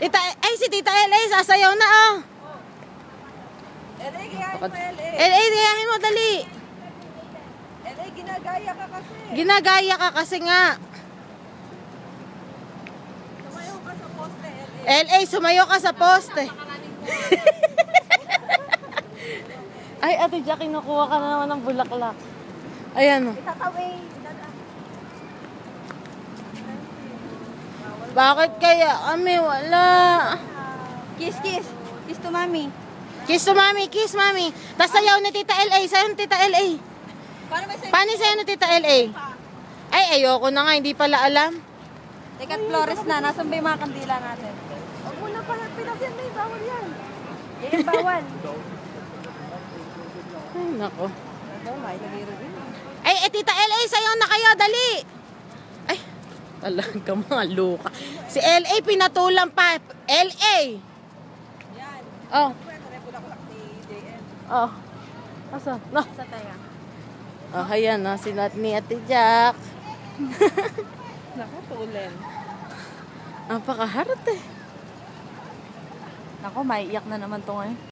Si Tita LA, sasayaw na ah. LA, gayahin mo LA. LA, gayahin mo, dali. LA, ginagaya ka kasi. Ginagaya ka kasi nga. Sumayaw ka sa poste, LA. LA, sumayo ka sa poste. Ay, Ate Jack, kinukuha ka na naman ng bulaklak. Ayan o. Itatawin. Bakit kaya kami wala? Kiss, kiss. Kiss to mami. Kiss to mami, kiss mami. Tas sayaw ni Tita LA, sayaw ni Tita LA. Paano sayaw ni Tita LA? Ay, ayoko na nga, hindi pala alam. Teka, Flores na. Nasaan ba yung mga kandila natin? Huwag mo na pala. Pinas yan, may bawal yan. Yan, bawal. Ay, nako. May lagiro din. Ay, Tita LA, sayaw na kayo, dali. Ay, talaga mga luka. Si LA pinatulang pa. LA. Yan. Oh. Pwede rin bulaklak ni JM. Oh. Asa? No. Sa tayo. Oh, ayan na, sinat ni Ate Jack. Naku, tulen. Napakaharot eh. Naku, maiiyak na naman to ngayon.